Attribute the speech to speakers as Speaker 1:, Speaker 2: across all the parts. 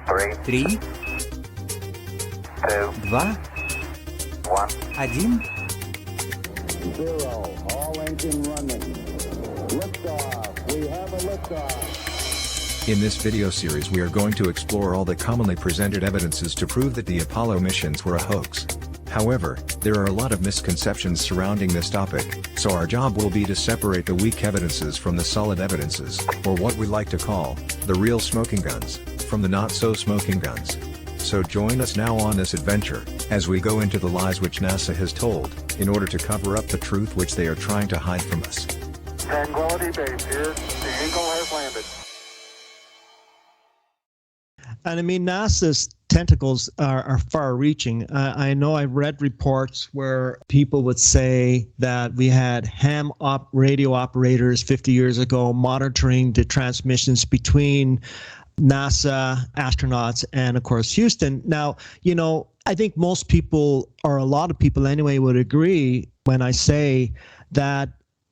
Speaker 1: 3, 2, 1.
Speaker 2: Zero. All engine running. Liftoff. We have a liftoff.
Speaker 3: In this video series we are going to explore all the commonly presented evidences to prove that the Apollo missions were a hoax. However, there are a lot of misconceptions surrounding this topic, so our job will be to separate the weak evidences from the solid evidences, or what we like to call, the real smoking guns, from the not-so-smoking guns. So join us now on this adventure, as we go into the lies which NASA has told, in order to cover up the truth which they are trying to hide from us.
Speaker 4: Tranquility Base here. The Eagle has landed.
Speaker 5: And I mean, NASA's tentacles are far-reaching. I know I read reports where people would say that we had radio operators 50 years ago monitoring the transmissions between NASA astronauts and, of course, Houston. Now, I think most people, or a lot of people anyway, would agree when I say that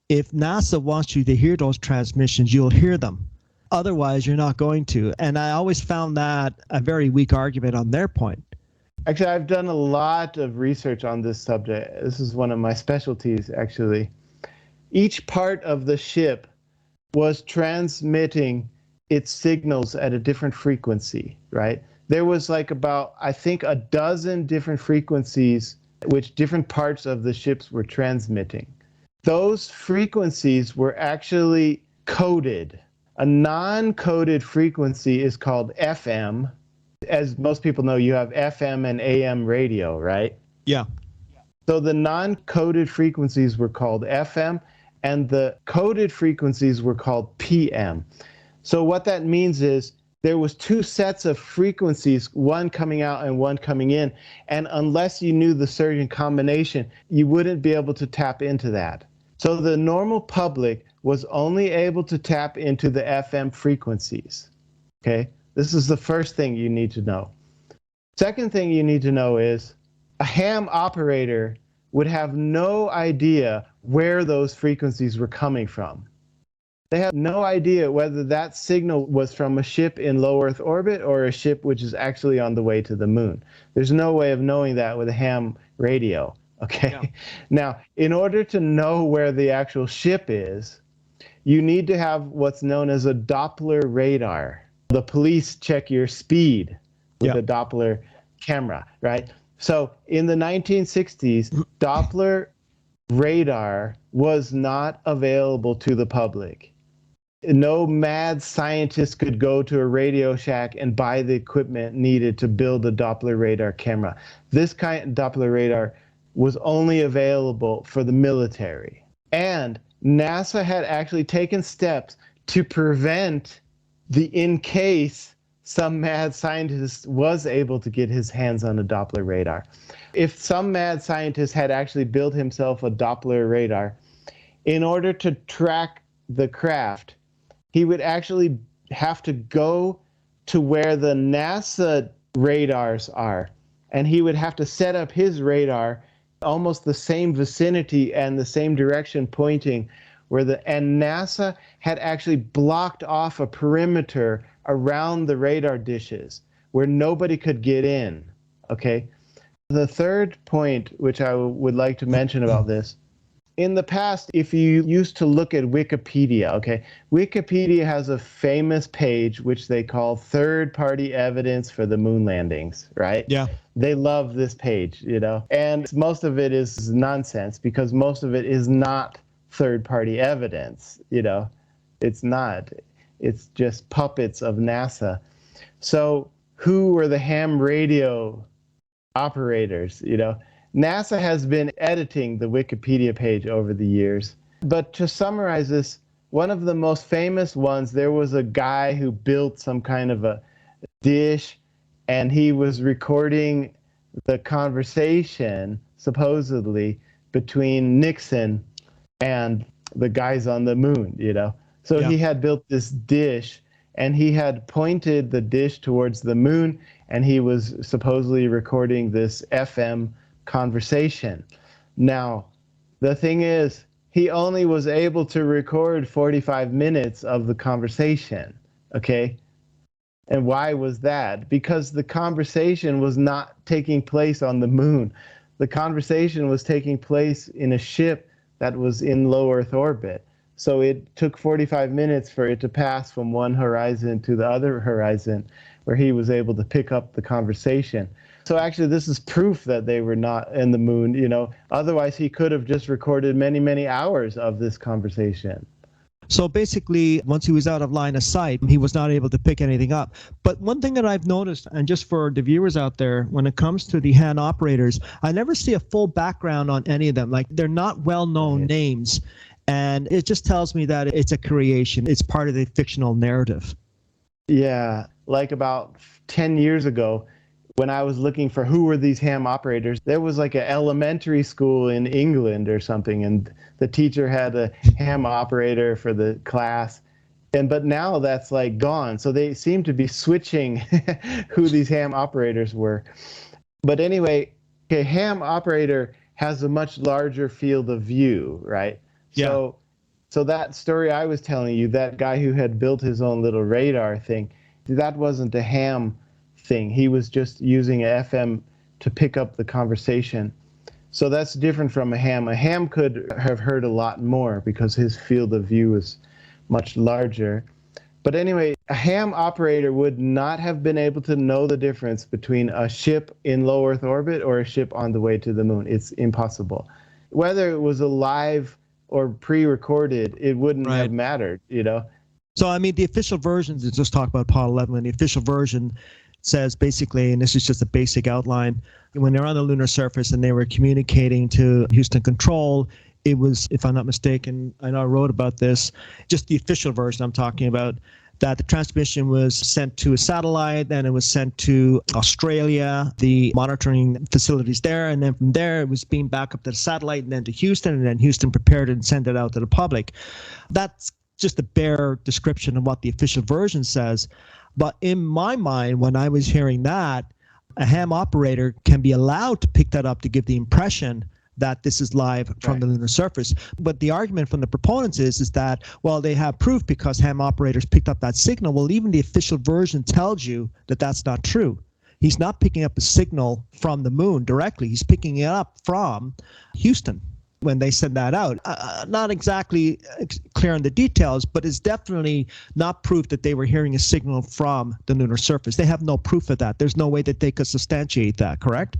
Speaker 5: if NASA wants you to hear those transmissions, you'll hear them. Otherwise, you're not going to. And I always found that a very weak argument on their point.
Speaker 6: Actually, I've done a lot of research on this subject. This is one of my specialties, actually. Each part of the ship was transmitting its signals at a different frequency, right? There was about, I think, a dozen different frequencies which different parts of the ships were transmitting. Those frequencies were actually coded. A non-coded frequency is called FM. As most people know, you have FM and AM radio, right?
Speaker 5: Yeah.
Speaker 6: So the non-coded frequencies were called FM, and the coded frequencies were called PM. So what that means is there was two sets of frequencies, one coming out and one coming in, and unless you knew the certain combination, you wouldn't be able to tap into that. So the normal public was only able to tap into the FM frequencies, okay? This is the first thing you need to know. Second thing you need to know is a ham operator would have no idea where those frequencies were coming from. They have no idea whether that signal was from a ship in low Earth orbit or a ship which is actually on the way to the moon. There's no way of knowing that with a ham radio, okay? Yeah. Now, in order to know where the actual ship is, you need to have what's known as a Doppler radar. The police check your speed with a Doppler camera, right? So in the 1960s, Doppler radar was not available to the public. No mad scientist could go to a Radio Shack and buy the equipment needed to build a Doppler radar camera. This kind of Doppler radar was only available for the military. And NASA had actually taken steps to prevent in case some mad scientist was able to get his hands on a Doppler radar. If some mad scientist had actually built himself a Doppler radar, in order to track the craft, he would actually have to go to where the NASA radars are, and he would have to set up his radar almost the same vicinity and the same direction pointing and NASA had actually blocked off a perimeter around the radar dishes where nobody could get in, okay? The third point which I would like to mention about this, in the past, if you used to look at Wikipedia, okay, Wikipedia has a famous page which they call third-party evidence for the moon landings, right?
Speaker 5: Yeah.
Speaker 6: They love this page, and most of it is nonsense because most of it is not third-party evidence, It's not. It's just puppets of NASA. So who were the ham radio operators, NASA has been editing the Wikipedia page over the years. But to summarize this, one of the most famous ones, there was a guy who built some kind of a dish, and he was recording the conversation, supposedly, between Nixon and the guys on the moon, So he had built this dish, and he had pointed the dish towards the moon, and he was supposedly recording this FM conversation. Now, the thing is, he only was able to record 45 minutes of the conversation, okay? And why was that? Because the conversation was not taking place on the moon. The conversation was taking place in a ship that was in low Earth orbit. So it took 45 minutes for it to pass from one horizon to the other horizon, where he was able to pick up the conversation. So actually, this is proof that they were not in the moon, you know. Otherwise, he could have just recorded many, many hours of this conversation.
Speaker 5: So basically, once he was out of line of sight, he was not able to pick anything up. But one thing that I've noticed, and just for the viewers out there, when it comes to the Han operators, I never see a full background on any of them. Like, they're not well-known names. And it just tells me that it's a creation. It's part of the fictional narrative.
Speaker 6: Yeah, like about 10 years ago, when I was looking for who were these ham operators, there was like an elementary school in England or something, and the teacher had a ham operator for the class. But now that's like gone. So they seem to be switching who these ham operators were. But anyway, a ham operator has a much larger field of view, right?
Speaker 5: Yeah.
Speaker 6: So that story I was telling you, that guy who had built his own little radar thing, that wasn't a ham thing. He was just using a FM to pick up the conversation. So that's different from a ham. A ham could have heard a lot more because his field of view is much larger. But anyway, a ham operator would not have been able to know the difference between a ship in low Earth orbit or a ship on the way to the moon. It's impossible. Whether it was a live or pre-recorded, it wouldn't have mattered, you know?
Speaker 5: So, I mean, the official versions, let's just talk about Apollo 11, and the official version says basically, and this is just a basic outline, when they're on the lunar surface and they were communicating to Houston Control, it was, if I'm not mistaken, I know I wrote about this, just the official version I'm talking about, that the transmission was sent to a satellite, then it was sent to Australia, the monitoring facilities there, and then from there it was beamed back up to the satellite and then to Houston, and then Houston prepared it and sent it out to the public. That's just a bare description of what the official version says. But in my mind, when I was hearing that, a ham operator can be allowed to pick that up to give the impression that this is live from the lunar surface. But the argument from the proponents is that, well, they have proof because ham operators picked up that signal. Well, even the official version tells you that that's not true. He's not picking up a signal from the moon directly. He's picking it up from Houston when they send that out. Not exactly clear on the details, but it's definitely not proof that they were hearing a signal from the lunar surface. They have no proof of that. There's no way that they could substantiate that, correct?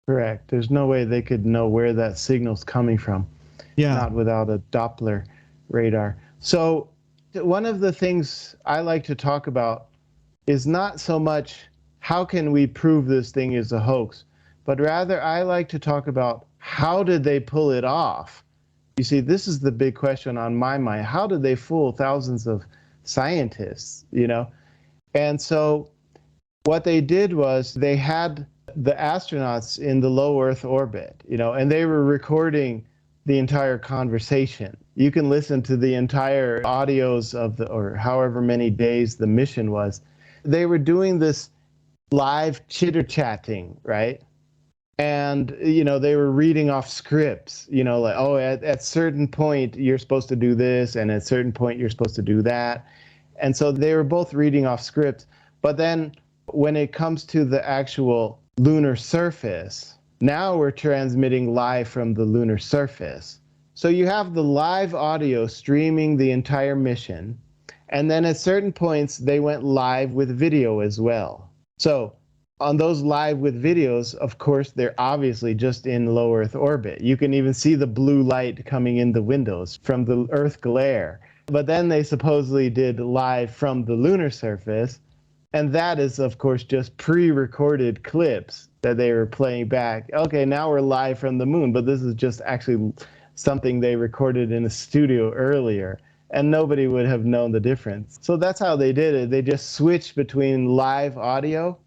Speaker 6: Correct. There's no way they could know where that signal's coming from.
Speaker 5: Yeah.
Speaker 6: Not without a Doppler radar. So one of the things I like to talk about is not so much how can we prove this thing is a hoax, but rather I like to talk about how did they pull it off? You see, this is the big question on my mind. How did they fool thousands of scientists, you know? And so what they did was they had the astronauts in the low Earth orbit, you know, and they were recording the entire conversation. You can listen to the entire audios of the, or however many days the mission was. They were doing this live chitter-chatting, right? And, you know, they were reading off scripts, you know, like, oh, at certain point, you're supposed to do this, and at certain point, you're supposed to do that. And so they were both reading off scripts. But then when it comes to the actual lunar surface, now we're transmitting live from the lunar surface. So you have the live audio streaming the entire mission, and then at certain points they went live with video as well. So on those live with videos, of course, they're obviously just in low Earth orbit. You can even see the blue light coming in the windows from the Earth glare. But then they supposedly did live from the lunar surface, and that is, of course, just pre-recorded clips that they were playing back. Okay, now we're live from the moon, but this is just actually something they recorded in a studio earlier, and nobody would have known the difference. So that's how they did it. They just switched between live audio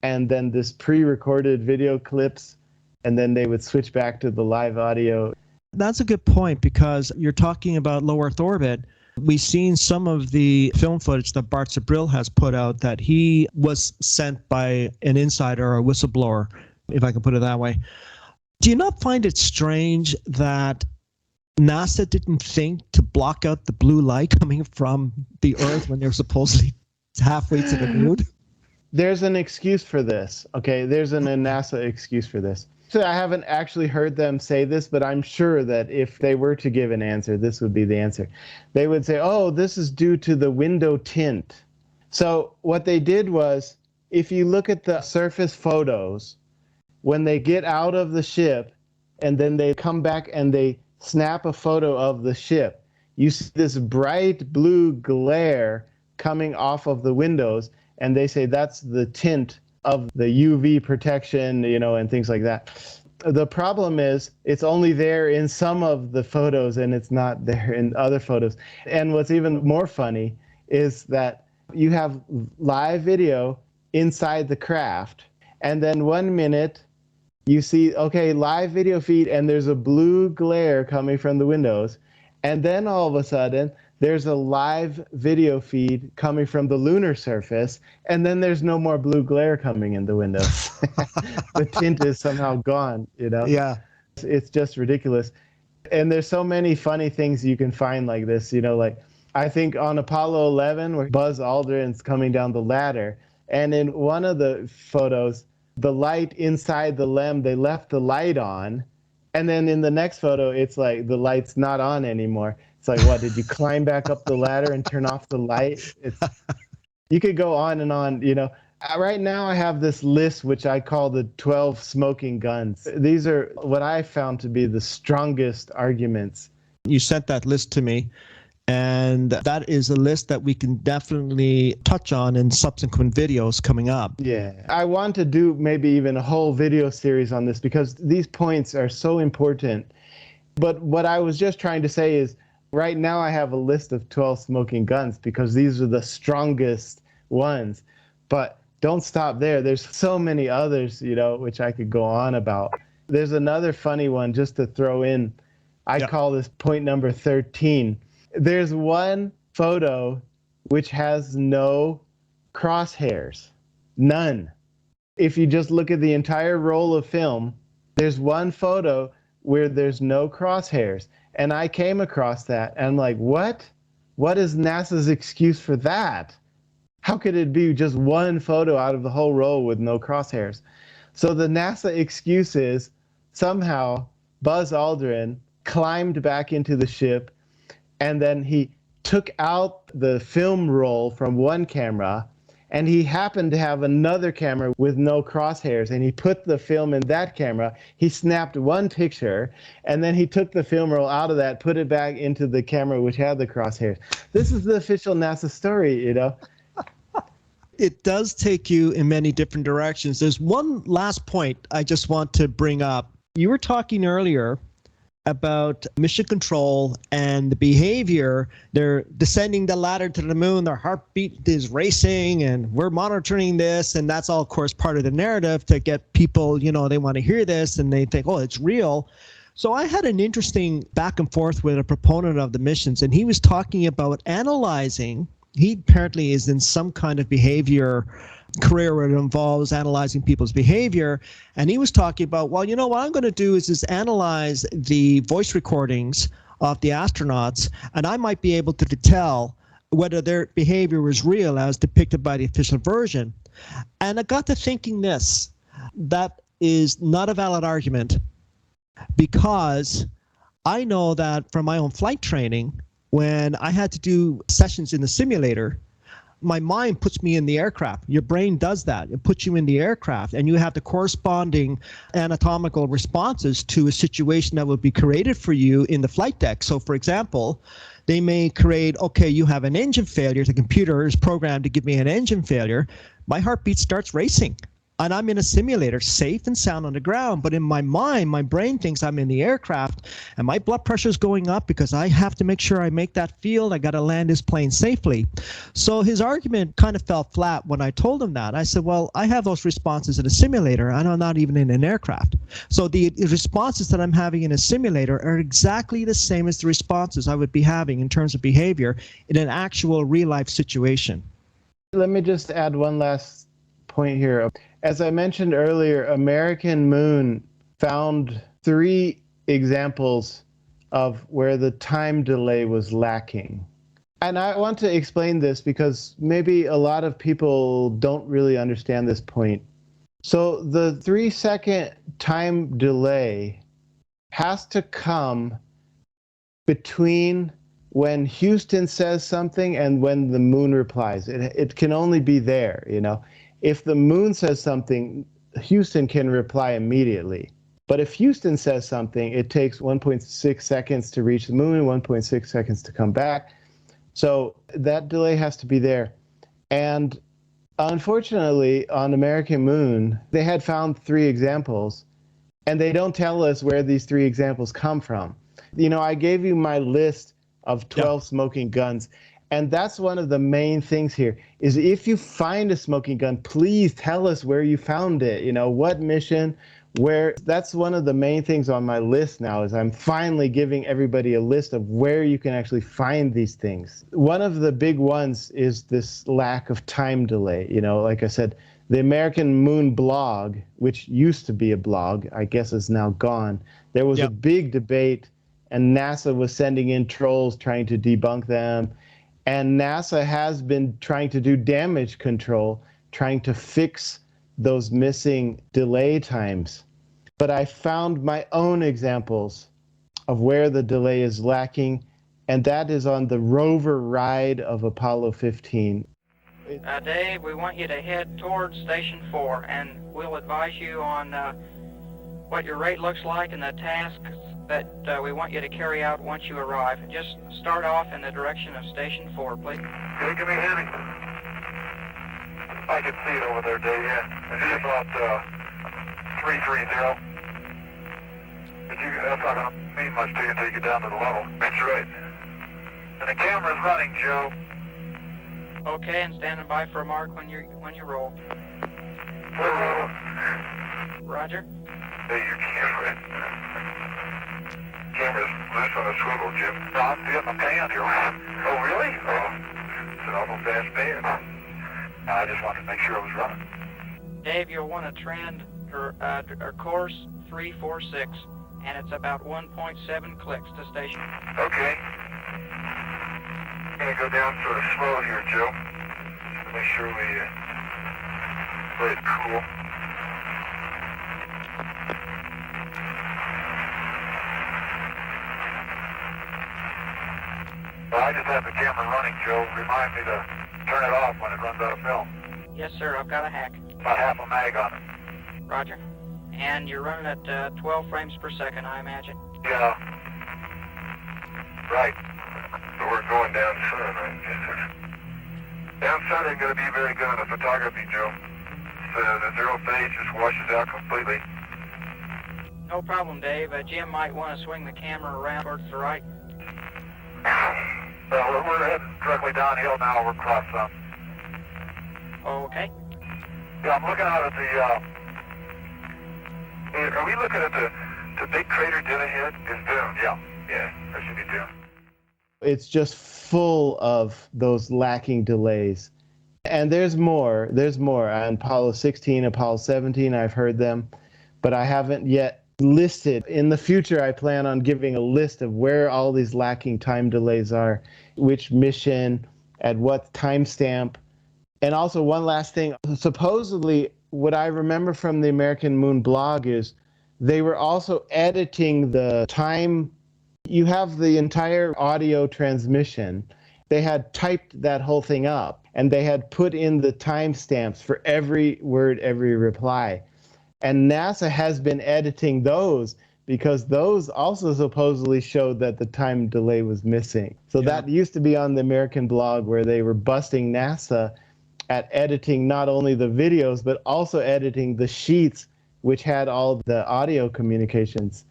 Speaker 6: and then this pre-recorded video clips, and then they would switch back to the live audio.
Speaker 5: That's a good point, because you're talking about low Earth orbit. We've seen some of the film footage that Bart Sabril has put out that he was sent by an insider or a whistleblower, if I can put it that way. Do you not find it strange that NASA didn't think to block out the blue light coming from the Earth when they're supposedly It's halfway to the moon.
Speaker 6: There's an excuse for this. Okay, there's a NASA excuse for this. So I haven't actually heard them say this, but I'm sure that if they were to give an answer, this would be the answer. They would say, oh, this is due to the window tint. So what they did was, if you look at the surface photos, when they get out of the ship and then they come back and they snap a photo of the ship, you see this bright blue glare coming off of the windows, and they say that's the tint of the UV protection, and things like that. The problem is it's only there in some of the photos and it's not there in other photos. And what's even more funny is that you have live video inside the craft, and then 1 minute you see, okay, live video feed, and there's a blue glare coming from the windows, and then all of a sudden there's a live video feed coming from the lunar surface, and then there's no more blue glare coming in the windows. The tint is somehow gone,
Speaker 5: Yeah.
Speaker 6: It's just ridiculous. And there's so many funny things you can find like this, like I think on Apollo 11 where Buzz Aldrin's coming down the ladder, and in one of the photos, the light inside the LEM, they left the light on, and then in the next photo, it's like the light's not on anymore. It's like, what, did you climb back up the ladder and turn off the light? You could go on and on, Right now I have this list, which I call the 12 smoking guns. These are what I found to be the strongest arguments.
Speaker 5: You sent that list to me, and that is a list that we can definitely touch on in subsequent videos coming up.
Speaker 6: Yeah, I want to do maybe even a whole video series on this because these points are so important. But what I was just trying to say is, right now I have a list of 12 smoking guns because these are the strongest ones. But don't stop there. There's so many others, which I could go on about. There's another funny one just to throw in. I call this point number 13. There's one photo which has no crosshairs. None. If you just look at the entire roll of film, there's one photo where there's no crosshairs. And I came across that, and I'm like, what? What is NASA's excuse for that? How could it be just one photo out of the whole roll with no crosshairs? So the NASA excuse is somehow Buzz Aldrin climbed back into the ship, and then he took out the film roll from one camera, and he happened to have another camera with no crosshairs, and he put the film in that camera. He snapped one picture, and then he took the film roll out of that, put it back into the camera which had the crosshairs. This is the official NASA story, It
Speaker 5: does take you in many different directions. There's one last point I just want to bring up. You were talking earlier about mission control and the behavior. They're descending the ladder to the moon, their heartbeat is racing, and we're monitoring this, and that's all, of course, part of the narrative to get people, they want to hear this, and they think, oh, it's real. So I had an interesting back and forth with a proponent of the missions, and he was talking about analyzing. He apparently is in some kind of behavior career where it involves analyzing people's behavior. And he was talking about, well, what I'm going to do is analyze the voice recordings of the astronauts, and I might be able to tell whether their behavior was real as depicted by the official version. And I got to thinking this, that is not a valid argument, because I know that from my own flight training, when I had to do sessions in the simulator, my mind puts me in the aircraft. Your brain does that. It puts you in the aircraft, and you have the corresponding anatomical responses to a situation that would be created for you in the flight deck. So, for example, they may create, okay, you have an engine failure. The computer is programmed to give me an engine failure. My heartbeat starts racing. And I'm in a simulator, safe and sound on the ground. But in my mind, my brain thinks I'm in the aircraft, and my blood pressure is going up because I have to make sure I make that field. I got to land this plane safely. So his argument kind of fell flat when I told him that. I said, well, I have those responses in a simulator, and I'm not even in an aircraft. So the responses that I'm having in a simulator are exactly the same as the responses I would be having in terms of behavior in an actual real-life situation.
Speaker 6: Let me just add one last point here. As I mentioned earlier, American Moon found 3 examples of where the time delay was lacking. And I want to explain this because maybe a lot of people don't really understand this point. So the 3-second time delay has to come between when Houston says something and when the moon replies. It can only be there, you know. If the moon says something, Houston can reply immediately. But if Houston says something, it takes 1.6 seconds to reach the moon, 1.6 seconds to come back. So that delay has to be there. And unfortunately, on American Moon, they had found 3 examples, and they don't tell us where these 3 examples come from. You know, I gave you my list of 12 smoking guns, and that's one of the main things here, is if you find a smoking gun, please tell us where you found it, you know, what mission, where. That's one of the main things on my list now, is I'm finally giving everybody a list of where you can actually find these things. One of the big ones is this lack of time delay. You know, like I said, the American Moon blog, which used to be a blog, I guess is now gone. There was a big debate, and NASA was sending in trolls trying to debunk them. And NASA has been trying to do damage control, trying to fix those missing delay times. But I found my own examples of where the delay is lacking, and that is on the rover ride of Apollo 15.
Speaker 7: Dave, we want you to head towards Station 4, and we'll advise you on what your rate looks like and the tasks that we want you to carry out once you arrive. Just start off in the direction of Station 4, please.
Speaker 4: Okay, give me a heading. I can see it over there, Dave, yeah. It's about 330. But that's not going to mean much to you until you get down to the level. That's right. And the camera's running, Joe.
Speaker 7: Okay, and standing by for a mark when you roll.
Speaker 4: We're rolling.
Speaker 7: Roger.
Speaker 4: Hey, your camera. Camera's loose on a swivel, Jim. No, I'm getting the pan here. Oh, really? Oh, it's an awful fast pan. I just wanted to make sure it was running.
Speaker 7: Dave, you'll want to trend or course 346, and it's about 1.7 clicks to station.
Speaker 4: Okay. I'm going to go down sort of slow here, Joe. Just to make sure we play it cool. Well, I just have the camera running, Joe. Remind me to turn it off when it runs out of film.
Speaker 7: Yes, sir, I've got a hack.
Speaker 4: About half a mag on it.
Speaker 7: Roger. And you're running at 12 frames per second, I imagine.
Speaker 4: Yeah. Right. So we're going down sun, right? Yes, sir. Down sun ain't going to be very good on the photography, Joe. So the zero phase just washes out completely.
Speaker 7: No problem, Dave. Jim might want to swing the camera around towards the right.
Speaker 4: Well, we're heading directly downhill now. We're across some.
Speaker 7: Okay.
Speaker 4: Yeah, I'm looking out at the, are we looking at the big crater dead ahead? Is Dune, yeah. Yeah, that should be Dune.
Speaker 6: It's just full of those lacking delays. And there's more. There's more. On Apollo 16, Apollo 17, I've heard them, but I haven't yet listed. In the future, I plan on giving a list of where all these lacking time delays are, which mission, at what timestamp. And also one last thing, supposedly what I remember from the American Moon blog is they were also editing the time. You have the entire audio transmission. They had typed that whole thing up, and they had put in the timestamps for every word, every reply. And NASA has been editing those because those also supposedly showed that the time delay was missing. So that used to be on the American blog, where they were busting NASA at editing not only the videos, but also editing the sheets, which had all the audio communications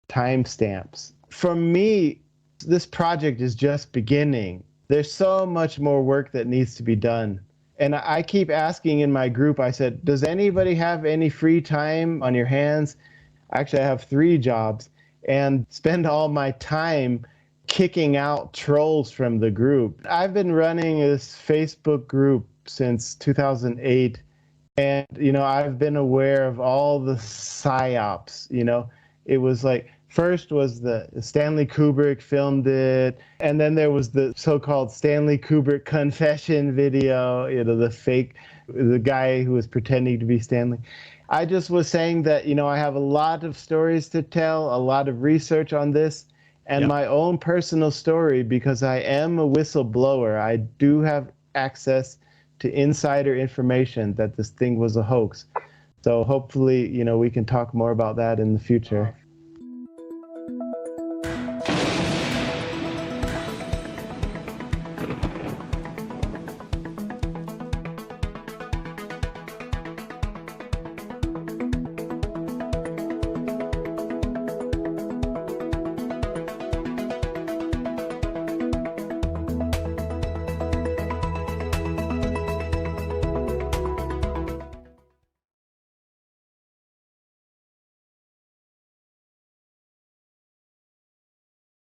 Speaker 6: timestamps. For me, this project is just beginning. There's so much more work that needs to be done. And I keep asking in my group, I said, does anybody have any free time on your hands? Actually, I have 3 jobs, and spend all my time kicking out trolls from the group. I've been running this Facebook group since 2008, and I've been aware of all the psyops. It was like First was the Stanley Kubrick filmed it, and then there was the so-called Stanley Kubrick confession video, the guy who was pretending to be Stanley. I just was saying that, I have a lot of stories to tell, a lot of research on this, and my own personal story, because I am a whistleblower. I do have access to insider information that this thing was a hoax. So hopefully, we can talk more about that in the future.